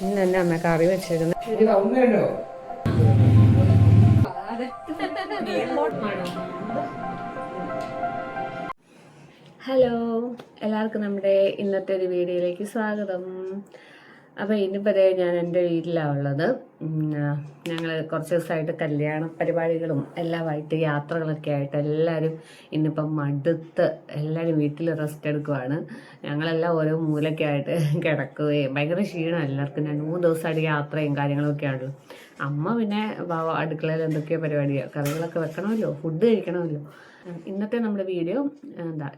ഇന്ന് തന്നെ അമ്മ കറി വെച്ചേക്കുന്നത്. ഹലോ, എല്ലാവർക്കും നമ്മുടെ ഇന്നത്തെ ഒരു വീഡിയോയിലേക്ക് സ്വാഗതം. അപ്പോൾ ഇന്നിപ്പോൾ ഞാൻ എൻ്റെ വീട്ടിലാണ് ഉള്ളത്. ഞങ്ങൾ കുറച്ച് ദിവസമായിട്ട് കല്യാണ പരിപാടികളും എല്ലാമായിട്ട് യാത്രകളൊക്കെ ആയിട്ട് എല്ലാവരും ഇന്നിപ്പം മടുത്ത് എല്ലാവരും വീട്ടിൽ റെസ്റ്റ് എടുക്കുവാണ്. ഞങ്ങളെല്ലാം ഓരോ മൂലയ്ക്കായിട്ട് കിടക്കുകയും ഭയങ്കര ക്ഷീണം എല്ലാവർക്കും. 2-3 ദിവസമായിട്ട് യാത്രയും കാര്യങ്ങളൊക്കെയാണ്. അമ്മ പിന്നെ അടുക്കളയിൽ എന്തൊക്കെയോ പരിപാടിയാണ്, കറികളൊക്കെ വെക്കണമല്ലോ, ഫുഡ് കഴിക്കണമല്ലോ. ഇന്നത്തെ നമ്മുടെ വീഡിയോ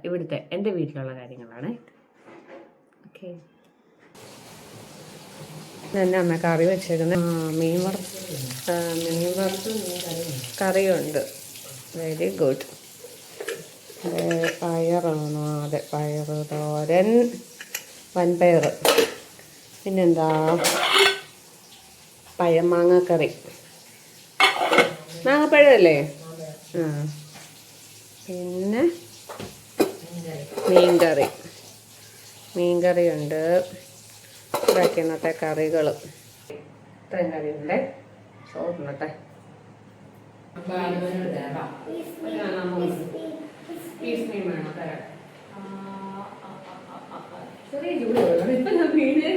ഇവിടുത്തെ എൻ്റെ വീട്ടിലുള്ള കാര്യങ്ങളാണ്. ഓക്കെ, തന്നെ അമ്മ കറി വെച്ചേക്കുന്നത് മീൻ വറുത്ത് കറിയുണ്ട്. Very good. പയറാണോ? അതെ, പയർ തോരൻ, വൻപയർ, പിന്നെന്താ മാങ്ങാക്കറി. മാങ്ങാപ്പഴമല്ലേ? പിന്നെ മീൻകറിയുണ്ട്. ഇതൊക്കെ ഇന്നത്തെ കറികൾ. ഇത്രയും കറിയുണ്ട്. ചോറിനട്ടെ ചെറിയ ചൂട് ഇപ്പം ഞാൻ വീട്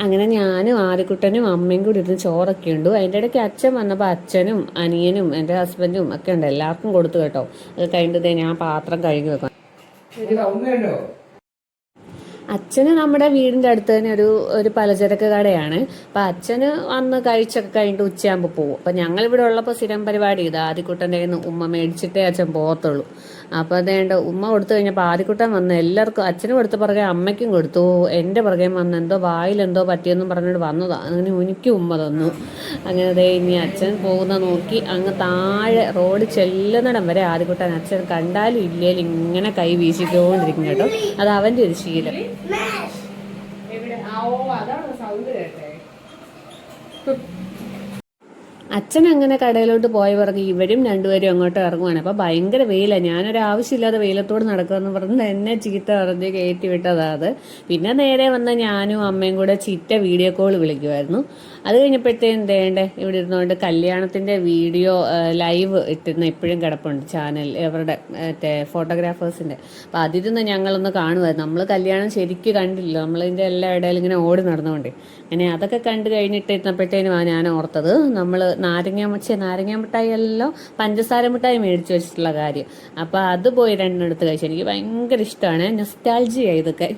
അങ്ങനെ ഞാനും ആദിക്കുട്ടനും അമ്മയും കൂടി ഇരുന്ന് ചോറൊക്കെ ഉണ്ട്. അതിൻ്റെ ഇടയ്ക്ക് അച്ഛൻ വന്നപ്പോൾ അച്ഛനും അനിയനും എൻ്റെ ഹസ്ബൻഡും ഒക്കെ ഉണ്ട്. എല്ലാവർക്കും കൊടുത്തു കേട്ടോ. അത് കഴിഞ്ഞിട്ട് ഞാൻ പാത്രം കഴുകി വെക്കാം. അച്ഛന് നമ്മുടെ വീടിൻ്റെ അടുത്ത് തന്നെ ഒരു പലചരക്ക് കടയാണ്. അപ്പം അച്ഛന് വന്ന് കഴിച്ചൊക്കെ കഴിഞ്ഞിട്ട് ഉച്ചയാകുമ്പോൾ പോകും. അപ്പം ഞങ്ങളിവിടെ ഉള്ളപ്പോൾ സ്ഥിരം പരിപാടി ഇത് ആദിക്കുട്ടൻ്റെ കയ്യിൽ നിന്ന് ഉമ്മ മേടിച്ചിട്ടേ അച്ഛൻ പോകത്തുള്ളൂ. അപ്പോൾ അതേണ്ട ഉമ്മ കൊടുത്തു കഴിഞ്ഞപ്പോൾ ആദിക്കുട്ടൻ വന്ന് എല്ലാവർക്കും അച്ഛന് കൊടുത്ത പുറകെ അമ്മയ്ക്കും കൊടുത്തു. എൻ്റെ പുറകെ വന്ന് എന്തോ വായിലെന്തോ പറ്റിയെന്നും പറഞ്ഞിട്ട് വന്നതാണ്. അങ്ങനെ എനിക്കും ഉമ്മ തന്നു. അങ്ങനെ അതേ ഇനി അച്ഛൻ പോകുന്ന നോക്കി അങ്ങ് താഴെ റോഡ് ചെല്ലുന്നിടം വരെ ആദിക്കുട്ടൻ അച്ഛൻ കണ്ടാലും ഇല്ലേലും ഇങ്ങനെ കൈ വീശിക്കൊണ്ടിരിക്കും കേട്ടോ. അത് അവൻ്റെ ഒരു ശീലം. അച്ഛൻ അങ്ങനെ കടയിലോട്ട് പോയ പിറകെ ഇവരും രണ്ടുപേരും അങ്ങോട്ട് ഇറങ്ങുവാണ്. അപ്പോൾ ഭയങ്കര വെയിലാണ്. ഞാനൊരു ആവശ്യമില്ലാതെ വെയിലത്തോട് നടക്കുമെന്ന് പറഞ്ഞ് എന്നെ ചീത്ത പറഞ്ഞ് കയറ്റി വിട്ടതാണ് അത്. പിന്നെ നേരെ വന്ന് ഞാനും അമ്മയും കൂടെ ചിറ്റ വീഡിയോ കോൾ വിളിക്കുമായിരുന്നു. അത് കഴിഞ്ഞപ്പോഴത്തേക്കും വേണ്ടേ ഇവിടെ ഇരുന്നുകൊണ്ട് കല്യാണത്തിൻ്റെ വീഡിയോ ലൈവ് ഇട്ടിരുന്ന ഇപ്പോഴും കിടപ്പുണ്ട് ചാനൽ, അവരുടെ ഫോട്ടോഗ്രാഫേഴ്സിൻ്റെ. അപ്പോൾ അതിൽ നിന്ന് ഞങ്ങളൊന്ന് കാണുമായിരുന്നു. നമ്മൾ കല്യാണം ശരിക്കും കണ്ടില്ല, നമ്മളിതിൻ്റെ എല്ലാ ഇടയിലും ഇങ്ങനെ ഓടി നടന്നുകൊണ്ട്. അങ്ങനെ അതൊക്കെ കണ്ടു കഴിഞ്ഞിട്ടിരുന്നപ്പോഴത്തേനുമാണ് ഞാൻ ഓർത്തത് നമ്മൾ നാരങ്ങ മിഠായി എല്ലാം പഞ്ചസാര മിഠായി മേടിച്ചു വെച്ചിട്ടുള്ള കാര്യം. അപ്പോൾ അത് പോയി 2 എടുത്ത് കഴിച്ചു. എനിക്ക് ഭയങ്കര ഇഷ്ടമാണ്, നൊസ്റ്റാൾജിയ ഇതൊക്കെ.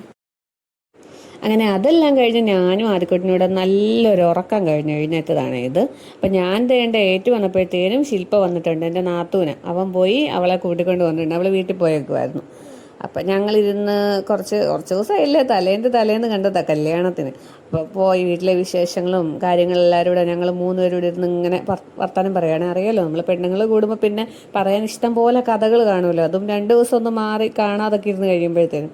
അങ്ങനെ അതെല്ലാം കഴിഞ്ഞ് ഞാനും ആദിക്കുട്ടനോട് നല്ലൊരു ഉറക്കം കഴിഞ്ഞ് എഴുന്നേറ്റതാണ് ഇത്. അപ്പം ഞാൻ ഏറ്റു വന്നപ്പോഴത്തേനും ശില്പ വന്നിട്ടുണ്ട്, എൻ്റെ നാത്തൂന്. അവൻ പോയി അവളെ കൂട്ടിക്കൊണ്ട് വന്നിട്ടുണ്ട്. അവൾ വീട്ടിൽ പോയേക്കുമായിരുന്നു. അപ്പം ഞങ്ങളിരുന്ന് കുറച്ച് ദിവസമായില്ലേ, തലേന്ന് കണ്ടതാ കല്യാണത്തിന്. അപ്പോൾ പോയി വീട്ടിലെ വിശേഷങ്ങളും കാര്യങ്ങളെല്ലാവരും കൂടെ ഞങ്ങൾ 3 പേരും കൂടെ ഇരുന്ന് ഇങ്ങനെ വർത്തമാനം പറയുകയാണെങ്കിൽ അറിയാലോ, നമ്മൾ പെണ്ണുങ്ങൾ കൂടുമ്പോൾ പിന്നെ പറയാൻ ഇഷ്ടം പോലെ കഥകൾ കാണുമല്ലോ. അതും 2 ദിവസം ഒന്ന് മാറി കാണാതൊക്കെ ഇരുന്ന് കഴിയുമ്പോഴത്തേനും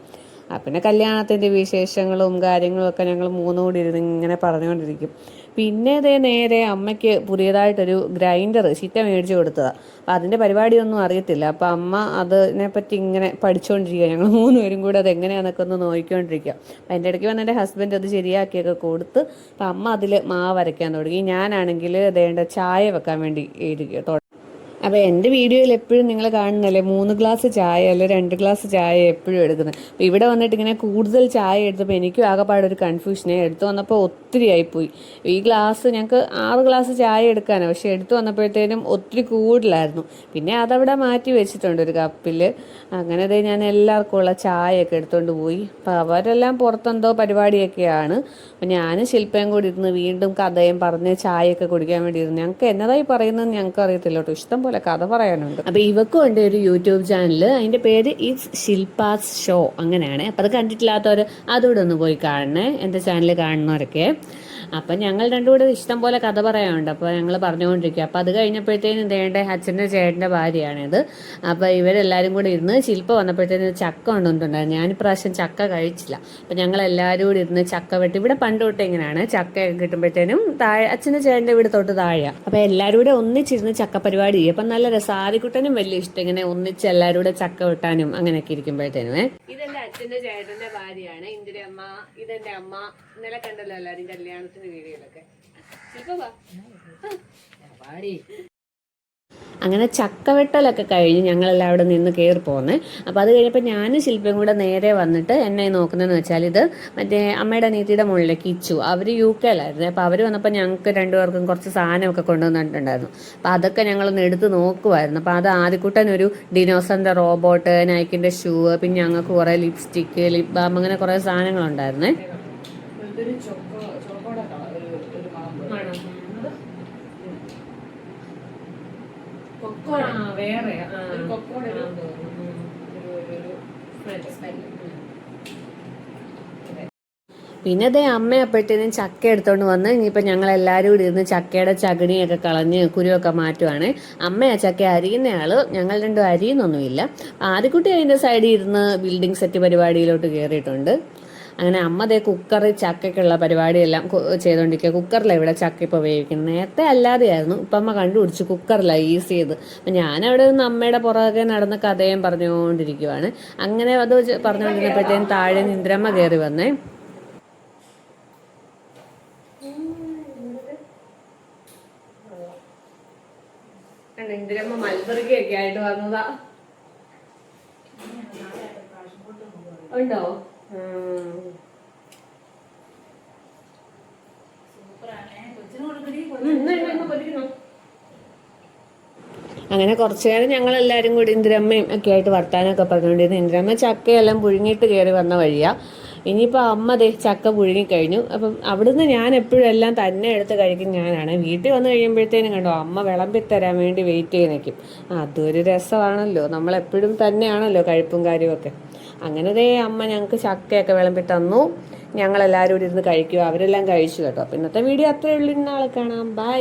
പിന്നെ കല്യാണത്തിൻ്റെ വിശേഷങ്ങളും കാര്യങ്ങളും ഒക്കെ ഞങ്ങൾ 3 കൂടി ഇരുന്ന് ഇങ്ങനെ പറഞ്ഞുകൊണ്ടിരിക്കും. പിന്നെ ഇതേ നേരെ അമ്മയ്ക്ക് പുതിയതായിട്ടൊരു ഗ്രൈൻഡർ ചിറ്റ മേടിച്ച് കൊടുത്തതാണ്. അപ്പം അതിൻ്റെ പരിപാടിയൊന്നും അറിയത്തില്ല. അപ്പം അമ്മ അതിനെപ്പറ്റി ഇങ്ങനെ പഠിച്ചുകൊണ്ടിരിക്കുക. ഞങ്ങൾ 3 പേരും കൂടെ അത് എങ്ങനെയാണെന്നൊക്കെ ഒന്ന് നോക്കിക്കൊണ്ടിരിക്കുക. അപ്പം എൻ്റെ ഇടയ്ക്ക് വന്ന് എൻ്റെ ഹസ്ബൻഡ് അത് ശരിയാക്കിയൊക്കെ കൊടുത്ത് അപ്പം അമ്മ അതിൽ മാവ് അരയ്ക്കാൻ തുടങ്ങി. ഞാനാണെങ്കിൽ ചായ വെക്കാൻ വേണ്ടി ഇരിക്കുക. അപ്പോൾ എൻ്റെ വീഡിയോയിൽ എപ്പോഴും നിങ്ങൾ കാണുന്നല്ലേ 3 ഗ്ലാസ് ചായ അല്ലെ 2 ഗ്ലാസ് ചായ എപ്പോഴും എടുക്കുന്നത്. അപ്പോൾ ഇവിടെ വന്നിട്ട് ഇങ്ങനെ കൂടുതൽ ചായ എടുത്തപ്പോൾ എനിക്കും ആകെപ്പാടൊരു കൺഫ്യൂഷനെ. എടുത്തു വന്നപ്പോൾ ഒത്തിരി ആയിപ്പോയി. ഈ ഗ്ലാസ് ഞങ്ങൾക്ക് 6 ഗ്ലാസ് ചായ എടുക്കാനാണ്, പക്ഷേ എടുത്തു വന്നപ്പോഴത്തേനും ഒത്തിരി കൂടുതലായിരുന്നു. പിന്നെ അതവിടെ മാറ്റി വെച്ചിട്ടുണ്ട് ഒരു കപ്പിൽ. അങ്ങനെ ഞാൻ എല്ലാവർക്കും ഉള്ള ചായയൊക്കെ എടുത്തുകൊണ്ട് പോയി. അപ്പോൾ അവരെല്ലാം പുറത്തെന്തോ പരിപാടിയൊക്കെയാണ്. അപ്പോൾ ഞാനും ശില്പയും കൂടി ഇരുന്ന് വീണ്ടും കഥയും പറഞ്ഞ് ചായയൊക്കെ കുടിക്കാൻ വേണ്ടി ഇരുന്നു. ഞങ്ങൾക്ക് എന്നതായി പറയുന്നത് ഞങ്ങൾക്ക് അറിയത്തില്ല കേട്ടോ, ഇഷ്ടം പോലെ കഥ പറയാനുണ്ട്. അപ്പോൾ ഇവക്കും ഉണ്ട് ഒരു യൂട്യൂബ് ചാനൽ, അതിൻ്റെ പേര് ഇറ്റ്സ് ശില്പാസ് ഷോ അങ്ങനെയാണ്. അപ്പോൾ അത് കണ്ടിട്ടില്ലാത്തവർ അതുകൂടെ ഒന്ന് പോയി കാണണേ, എൻ്റെ ചാനൽ കാണുന്നവരൊക്കെ. അപ്പം ഞങ്ങൾ രണ്ടും കൂടെ ഇഷ്ടം പോലെ കഥ പറയാനുണ്ട്. അപ്പോൾ ഞങ്ങൾ പറഞ്ഞുകൊണ്ടിരിക്കുക. അപ്പോൾ അത് കഴിഞ്ഞപ്പോഴത്തേനും ദേണ്ട അച്ഛൻ്റെ ചേട്ടൻ്റെ ഭാര്യയാണിത്. അപ്പോൾ ഇവരെല്ലാവരും കൂടി ഇരുന്ന് ശില്പ വന്നപ്പോഴത്തേനും ചക്ക കൊണ്ടുവന്നിട്ടുണ്ടായിരുന്നു. ഞാനിപ്രാവശ്യം ചക്ക കഴിച്ചില്ല. അപ്പം ഞങ്ങളെല്ലാവരും കൂടി ഇരുന്ന് ചക്ക വെട്ടി. ഇവിടെ പണ്ട് തൊട്ട് ഇങ്ങനെയാണ്, ചക്ക കിട്ടുമ്പോഴത്തേനും താഴെ അച്ഛൻ്റെ ചേട്ടൻ്റെ വീട് തൊട്ട് താഴെയാണ്. അപ്പോൾ എല്ലാവരും കൂടെ ഒന്നിച്ചിരുന്ന് ചക്ക പരിപാടി ചെയ്യും. അപ്പം നല്ല രസം. ആദ്യക്കുട്ടനും വലിയ ഇഷ്ടം ഇങ്ങനെ ഒന്നിച്ച് എല്ലാവരും കൂടെ ചക്ക വെട്ടാനും അങ്ങനെയൊക്കെ ഇരിക്കുമ്പോഴത്തേനും. ഇതെന്റെ അച്ഛൻ്റെ ചേട്ടൻ്റെ ഭാര്യയാണ് ഇന്ദിരമ്മ. ഇതെന്റെ അമ്മ. ഇന്നലെ കണ്ടല്ലോ എല്ലാവരും കല്യാണത്തിന് വീഡിയോയിലൊക്കെ. അങ്ങനെ ചക്കവെട്ടലൊക്കെ കഴിഞ്ഞ് ഞങ്ങളെല്ലാം അവിടെ നിന്ന് കയറി പോന്നേ. അപ്പോൾ അത് കഴിഞ്ഞപ്പോൾ ഞാനും ശില്പയും കൂടെ നേരെ വന്നിട്ട് എന്നെ നോക്കുന്നതെന്ന് വെച്ചാൽ ഇത് മറ്റേ അമ്മയുടെ നീതിയുടെ മുകളിലേക്ക് ഇച്ചു. അവർ UK-ലായിരുന്നു. അപ്പോൾ അവർ വന്നപ്പോൾ ഞങ്ങൾക്ക് രണ്ടുപേർക്കും കുറച്ച് സാധനമൊക്കെ കൊണ്ടുവന്നിട്ടുണ്ടായിരുന്നു. അപ്പോൾ അതൊക്കെ ഞങ്ങളൊന്ന് എടുത്ത് നോക്കുമായിരുന്നു. അപ്പോൾ അത് ആദ്യക്കുട്ടനൊരു ഡിനോസറിൻ്റെ റോബോട്ട്, നൈക്കിൻ്റെ ഷൂ, പിന്നെ ഞങ്ങൾക്ക് കുറേ ലിപ്സ്റ്റിക്ക്, ലിപ് ബാം, അങ്ങനെ കുറേ സാധനങ്ങളുണ്ടായിരുന്നേ. പിന്നെ അതേ അമ്മ അപ്പോഴത്തേനും ചക്ക എടുത്തോണ്ട് വന്ന് ഇനിയിപ്പോൾ ഞങ്ങളെല്ലാവരും കൂടി ഇരുന്ന് ചക്കയുടെ ചകിണിയൊക്കെ കളഞ്ഞ് കുരുവൊക്കെ മാറ്റുവാണ്. അമ്മ ആ ചക്ക അരിയുന്നയാള്, ഞങ്ങൾ രണ്ടും അരിയുന്നൊന്നുമില്ല. ആദ്യക്കുട്ടി അതിൻ്റെ സൈഡിൽ ഇരുന്ന് ബിൽഡിംഗ് സെറ്റ് പരിപാടിയിലോട്ട് കയറിയിട്ടുണ്ട്. അങ്ങനെ അമ്മ ദേ കുക്കറിൽ ചക്കയ്ക്കുള്ള പരിപാടിയെല്ലാം ചെയ്തുകൊണ്ടിരിക്കുക. കുക്കറിലാണ് ഇവിടെ ചക്ക ഇപ്പോൾ വേവിക്കുന്നത്. നേരത്തെ അല്ലാതെയായിരുന്നു, ഇപ്പം അമ്മ കണ്ടുപിടിച്ചു കുക്കറിലാണ് ഈസി ചെയ്ത്. അപ്പം ഞാനവിടെ നിന്ന് അമ്മയുടെ പുറകെ നടന്ന് കഥയും പറഞ്ഞുകൊണ്ടിരിക്കുവാണ്. അങ്ങനെ അത് പറഞ്ഞുകൊണ്ടിരുന്നപ്പോഴത്തേക്കും താഴെ ഇന്ദ്രമ്മ കയറി വന്നേ. ഇന്ദ്രമ്മ മത്സരിക്കൊക്കെ ആയിട്ട് വന്നതാ. ഉണ്ടോ? അങ്ങനെ കുറച്ചു നേരം ഞങ്ങൾ എല്ലാവരും കൂടി ഇന്ദിരമ്മയും ഒക്കെ ആയിട്ട് വർത്താനമൊക്കെ പറഞ്ഞുകൊണ്ടിരുന്നു. ഇന്ദിരമ്മ ചക്കയെല്ലാം പുഴുങ്ങിയിട്ട് കയറി വന്ന വഴിയാ. ഇനിയിപ്പോൾ അമ്മ ദേ ചക്ക പുഴുങ്ങിക്കഴിഞ്ഞു. അപ്പം അവിടുന്ന് ഞാൻ എപ്പോഴും എല്ലാം തന്നെ എടുത്ത് കഴിക്കും ഞാനാണ്. വീട്ടിൽ വന്നു കഴിയുമ്പോഴത്തേനും കണ്ടോ അമ്മ വിളമ്പിത്തരാൻ വേണ്ടി വെയിറ്റ് ചെയ്ത് നിൽക്കും. അതൊരു രസമാണല്ലോ, നമ്മളെപ്പോഴും തന്നെയാണല്ലോ കഴിപ്പും കാര്യമൊക്കെ. അങ്ങനെ ദേ അമ്മ ഞങ്ങൾക്ക് ചക്കയൊക്കെ വിളമ്പി തന്നു. ഞങ്ങളെല്ലാവരും കൂടി ഇരുന്ന് കഴിക്കുക. അവരെല്ലാം കഴിച്ചു കേട്ടോ. അപ്പം ഇന്നത്തെ വീഡിയോ അത്രയേ ഉള്ളൂ. നാളെ കാണാം. ബൈ.